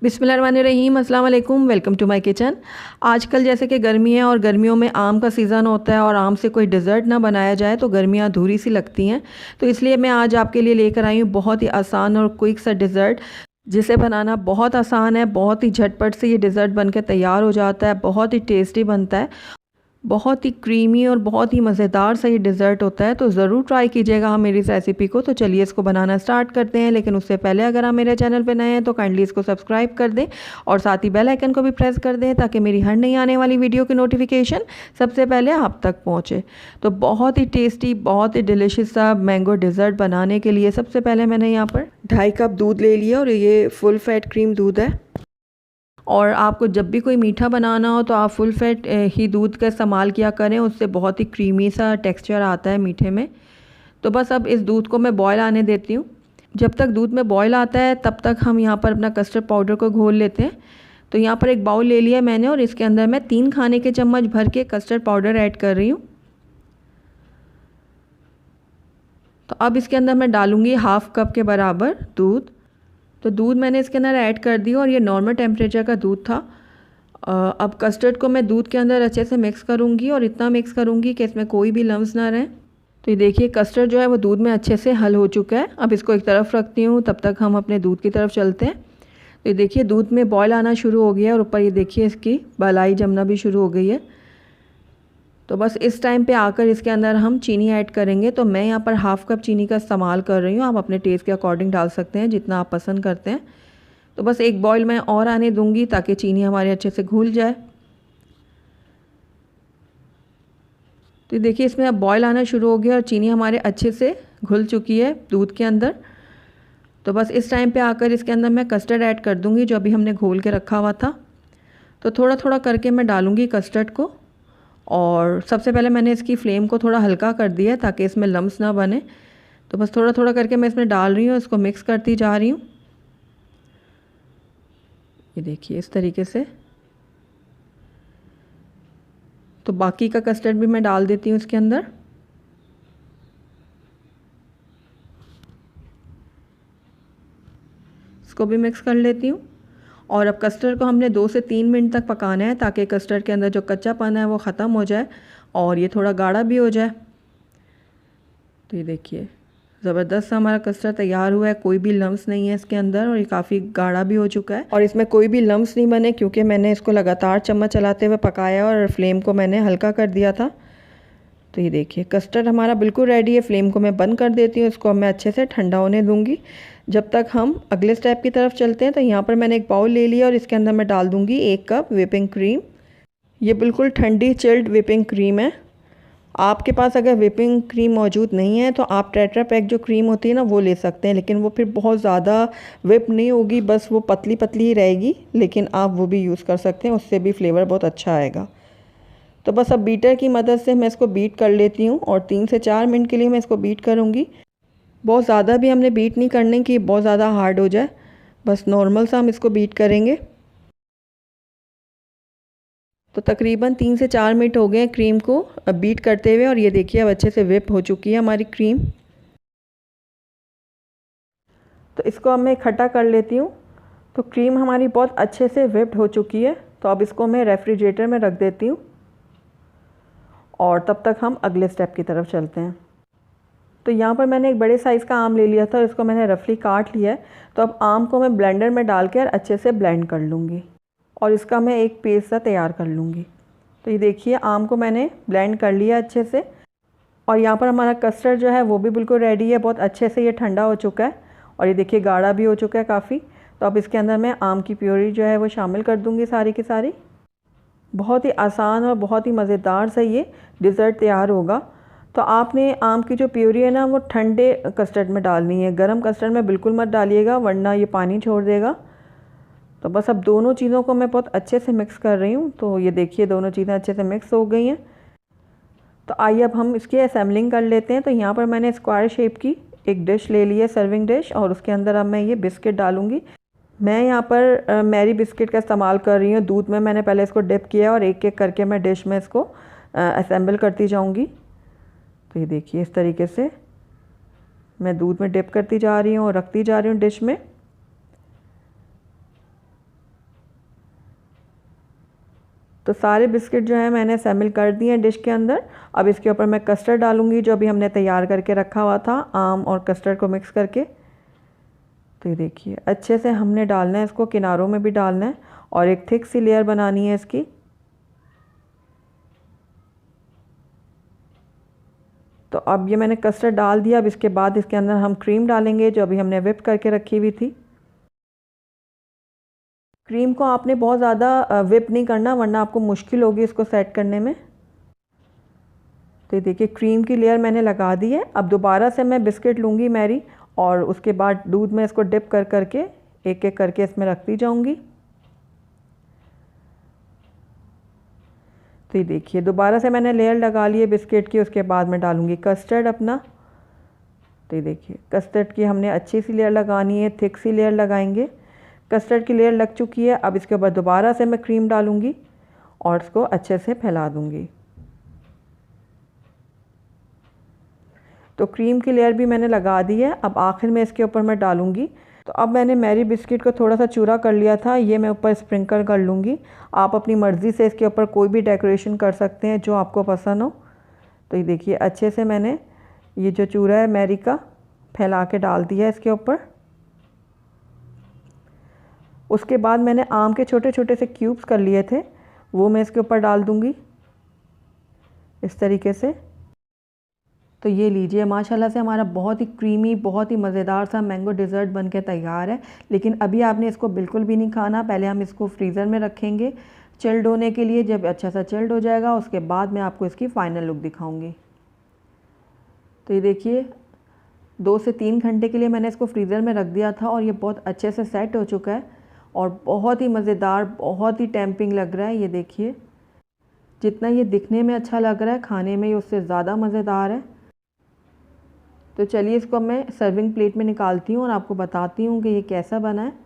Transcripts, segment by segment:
बिस्मिल्लाहिर्रहमानिर्रहीम, अस्सलाम वालेकुम, वेलकम टू माय किचन। आजकल जैसे कि गर्मी है और गर्मियों में आम का सीज़न होता है और आम से कोई डिज़र्ट ना बनाया जाए तो गर्मियाँ अधूरी सी लगती हैं। तो इसलिए मैं आज आपके लिए लेकर आई हूँ बहुत ही आसान और क्विक सा डिज़र्ट, जिसे बनाना बहुत आसान है। बहुत ही झटपट से ये डिज़र्ट बनकर तैयार हो जाता है, बहुत ही टेस्टी बनता है, बहुत ही क्रीमी और बहुत ही मज़ेदार सा ये डिज़र्ट होता है। तो ज़रूर ट्राई कीजिएगा हम मेरी इस रेसिपी को। तो चलिए इसको बनाना स्टार्ट करते हैं, लेकिन उससे पहले अगर आप मेरे चैनल पे नए हैं तो काइंडली इसको सब्सक्राइब कर दें और साथ ही बेल आइकन को भी प्रेस कर दें ताकि मेरी हर नई आने वाली वीडियो की नोटिफिकेशन सबसे पहले आप तक पहुँचे। तो बहुत ही टेस्टी, बहुत ही डिलिशियस सा मैंगो डिज़र्ट बनाने के लिए सबसे पहले मैंने यहाँ पर 2.5 कप दूध ले लिया और ये फुल फैट क्रीम दूध है। और आपको जब भी कोई मीठा बनाना हो तो आप फुल फैट ही दूध का इस्तेमाल किया करें, उससे बहुत ही क्रीमी सा टेक्सचर आता है मीठे में। तो बस अब इस दूध को मैं बॉयल आने देती हूँ। जब तक दूध में बॉयल आता है तब तक हम यहाँ पर अपना कस्टर्ड पाउडर को घोल लेते हैं। तो यहाँ पर एक बाउल ले लिया मैंने और इसके अंदर मैं 3 खाने के चम्मच भर के कस्टर्ड पाउडर ऐड कर रही हूँ। तो अब इसके अंदर मैं डालूँगी 1/2 कप के बराबर दूध। तो दूध मैंने इसके अंदर ऐड कर दिया और ये नॉर्मल टेम्परेचर का दूध था। अब कस्टर्ड को मैं दूध के अंदर अच्छे से मिक्स करूँगी और इतना मिक्स करूँगी कि इसमें कोई भी लम्स ना रहें। तो ये देखिए कस्टर्ड जो है वो दूध में अच्छे से हल हो चुका है। अब इसको एक तरफ रखती हूँ, तब तक हम अपने दूध की तरफ चलते हैं। तो ये देखिए दूध में बॉयल आना शुरू हो गया और ऊपर ये देखिए इसकी मलाई जमना भी शुरू हो गई है। तो बस इस टाइम पे आकर इसके अंदर हम चीनी ऐड करेंगे। तो मैं यहाँ पर 1/2 कप चीनी का इस्तेमाल कर रही हूँ। आप अपने टेस्ट के अकॉर्डिंग डाल सकते हैं जितना आप पसंद करते हैं। तो बस एक बॉईल मैं और आने दूंगी ताकि चीनी हमारे अच्छे से घुल जाए। तो देखिए इसमें अब बॉईल आना शुरू हो गया और चीनी हमारे अच्छे से घुल चुकी है दूध के अंदर। तो बस इस टाइम पे आकर इसके अंदर मैं कस्टर्ड ऐड कर दूंगी जो अभी हमने घोल के रखा हुआ था। तो थोड़ा थोड़ा करके मैं डालूंगी कस्टर्ड को और सबसे पहले मैंने इसकी फ्लेम को थोड़ा हल्का कर दिया ताकि इसमें लम्स ना बने। तो बस थोड़ा थोड़ा करके मैं इसमें डाल रही हूँ, इसको मिक्स करती जा रही हूँ। ये देखिए इस तरीके से। तो बाकी का कस्टर्ड भी मैं डाल देती हूँ इसके अंदर। इसको भी मिक्स कर लेती हूँ और अब कस्टर्ड को हमने 2 से 3 मिनट तक पकाना है ताकि कस्टर्ड के अंदर जो कच्चापन है वो ख़त्म हो जाए और ये थोड़ा गाढ़ा भी हो जाए। तो ये देखिए ज़बरदस्त हमारा कस्टर्ड तैयार हुआ है, कोई भी लम्स नहीं है इसके अंदर और ये काफ़ी गाढ़ा भी हो चुका है और इसमें कोई भी लम्स नहीं बने क्योंकि मैंने इसको लगातार चम्मच चलाते हुए पकाया और फ्लेम को मैंने हल्का कर दिया था। तो ये देखिए कस्टर्ड हमारा बिल्कुल रेडी है। फ्लेम को मैं बंद कर देती हूँ, इसको मैं अच्छे से ठंडा होने दूँगी जब तक हम अगले स्टेप की तरफ चलते हैं। तो यहाँ पर मैंने एक बाउल ले लिया और इसके अंदर मैं डाल दूँगी 1 कप व्हिपिंग क्रीम। ये बिल्कुल ठंडी चिल्ड व्हिपिंग क्रीम है। आपके पास अगर व्हिपिंग क्रीम मौजूद नहीं है तो आप टेट्रा पैक जो क्रीम होती है ना वो ले सकते हैं, लेकिन वो फिर बहुत ज़्यादा व्हिप नहीं होगी, बस वो पतली पतली ही रहेगी। लेकिन आप वो भी यूज़ कर सकते हैं, उससे भी फ्लेवर बहुत अच्छा आएगा। तो बस अब बीटर की मदद से मैं इसको बीट कर लेती हूँ और 3 से 4 मिनट के लिए मैं इसको बीट करूँगी। बहुत ज़्यादा भी हमने बीट नहीं करने की, बहुत ज़्यादा हार्ड हो जाए, बस नॉर्मल सा हम इसको बीट करेंगे। तो तकरीबन 3 से 4 मिनट हो गए क्रीम को बीट करते हुए और ये देखिए अब अच्छे से व्हिप हो चुकी है हमारी क्रीम। तो इसको अब मैं इकट्ठा कर लेती हूँ। तो क्रीम हमारी बहुत अच्छे से व्हिप्ड हो चुकी है। तो अब इसको मैं रेफ्रिजरेटर में रख देती हूँ और तब तक हम अगले स्टेप की तरफ चलते हैं। तो यहाँ पर मैंने एक बड़े साइज़ का आम ले लिया था, इसको मैंने रफली काट लिया है। तो अब आम को मैं ब्लेंडर में डालकर अच्छे से ब्लेंड कर लूँगी और इसका मैं एक पेस्ट सा तैयार कर लूँगी। तो ये देखिए आम को मैंने ब्लेंड कर लिया अच्छे से और यहाँ पर हमारा कस्टर्ड जो है वो भी बिल्कुल रेडी है। बहुत अच्छे से ये ठंडा हो चुका है और ये देखिए गाढ़ा भी हो चुका है काफ़ी। तो अब इसके अंदर मैं आम की प्योरी जो है वो शामिल कर दूँगी सारी की सारी। बहुत ही आसान और बहुत ही मज़ेदार सा ये डिज़र्ट तैयार होगा। तो आपने आम की जो प्योरी है ना वो ठंडे कस्टर्ड में डालनी है, गर्म कस्टर्ड में बिल्कुल मत डालिएगा वरना ये पानी छोड़ देगा। तो बस अब दोनों चीज़ों को मैं बहुत अच्छे से मिक्स कर रही हूँ। तो ये देखिए दोनों चीज़ें अच्छे से मिक्स हो गई हैं। तो आइए अब हम इसकी असेंबलिंग कर लेते हैं। तो यहाँ पर मैंने स्क्वायर शेप की एक डिश ले ली है, सर्विंग डिश, और उसके अंदर अब मैं ये बिस्किट डालूँगी। मैं यहाँ पर मैरी बिस्किट का इस्तेमाल कर रही हूँ। दूध में मैंने पहले इसको डिप किया और एक एक करके मैं डिश में इसको असेंबल करती जाऊँगी। तो ये देखिए इस तरीके से मैं दूध में डिप करती जा रही हूँ और रखती जा रही हूँ डिश में। तो सारे बिस्किट जो है मैंने शामिल कर दिए हैं डिश के अंदर। अब इसके ऊपर मैं कस्टर्ड डालूँगी जो अभी हमने तैयार करके रखा हुआ था, आम और कस्टर्ड को मिक्स करके। तो ये देखिए अच्छे से हमने डालना है इसको, किनारों में भी डालना है और एक थिक सी लेयर बनानी है इसकी। तो अब ये मैंने कस्टर्ड डाल दिया। अब इसके बाद इसके अंदर हम क्रीम डालेंगे जो अभी हमने व्हिप करके रखी हुई थी। क्रीम को आपने बहुत ज़्यादा व्हिप नहीं करना वरना आपको मुश्किल होगी इसको सेट करने में। तो ये देखिए क्रीम की लेयर मैंने लगा दी है। अब दोबारा से मैं बिस्किट लूँगी मैरी और उसके बाद दूध में इसको डिप कर करके एक एक करके इसमें रखती जाऊँगी। तो ये देखिए दोबारा से मैंने लेयर लगा ली है बिस्किट की। उसके बाद मैं डालूँगी कस्टर्ड अपना। तो ये देखिए कस्टर्ड की हमने अच्छी सी लेयर लगानी है, थिक सी लेयर लगाएंगे। कस्टर्ड की लेयर लग चुकी है। अब इसके ऊपर दोबारा से मैं क्रीम डालूँगी और इसको अच्छे से फैला दूँगी। तो क्रीम की लेयर भी मैंने लगा दी है। अब आखिर में इसके ऊपर मैं डालूँगी। तो अब मैंने मैरी बिस्किट को थोड़ा सा चूरा कर लिया था, ये मैं ऊपर स्प्रिंकल कर लूँगी। आप अपनी मर्ज़ी से इसके ऊपर कोई भी डेकोरेशन कर सकते हैं जो आपको पसंद हो। तो ये देखिए अच्छे से मैंने ये जो चूरा है मैरी का फैला के डाल दिया है इसके ऊपर। उसके बाद मैंने आम के छोटे छोटे से क्यूब्स कर लिए थे, वो मैं इसके ऊपर डाल दूँगी इस तरीके से। तो ये लीजिए माशाल्लाह से हमारा बहुत ही क्रीमी, बहुत ही मज़ेदार सा मैंगो डिज़र्ट बनके तैयार है। लेकिन अभी आपने इसको बिल्कुल भी नहीं खाना, पहले हम इसको फ्रीज़र में रखेंगे चिल्ड होने के लिए। जब अच्छा सा चिल्ड हो जाएगा उसके बाद मैं आपको इसकी फ़ाइनल लुक दिखाऊंगी। तो ये देखिए 2 से 3 घंटे के लिए मैंने इसको फ्रीज़र में रख दिया था और ये बहुत अच्छे से सेट हो चुका है और बहुत ही मज़ेदार, बहुत ही टेम्पटिंग लग रहा है। ये देखिए जितना ये दिखने में अच्छा लग रहा है खाने में ये उससे ज़्यादा मज़ेदार है। तो चलिए इसको मैं सर्विंग प्लेट में निकालती हूँ और आपको बताती हूँ कि ये कैसा बना है।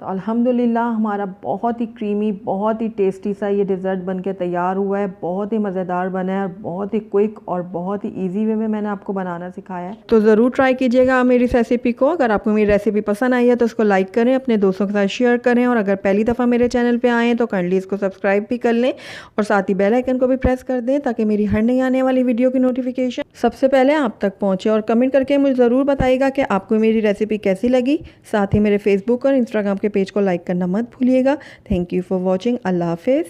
तो अल्हम्दुलिल्लाह हमारा बहुत ही क्रीमी, बहुत ही टेस्टी सा ये डिज़र्ट बनके तैयार हुआ है। बहुत ही मज़ेदार बना है और बहुत ही क्विक और बहुत ही इजी वे में मैंने आपको बनाना सिखाया है। तो ज़रूर ट्राई कीजिएगा मेरी इस रेसिपी को। अगर आपको मेरी रेसिपी पसंद आई है तो उसको लाइक करें, अपने दोस्तों के साथ शेयर करें और अगर पहली दफ़ा मेरे चैनल पर आएँ तो काइंडली इसको सब्सक्राइब भी कर लें और साथ ही बेल आइकन को भी प्रेस कर दें ताकि मेरी हर नई आने वाली वीडियो की नोटिफिकेशन सबसे पहले आप तक पहुँचे। और कमेंट करके मुझे ज़रूर बताइएगा कि आपको मेरी रेसिपी कैसी लगी। साथ ही मेरे फेसबुक और इंस्टाग्राम के पेज को लाइक करना मत भूलिएगा। Thank you for watching. अल्लाह हाफिज़।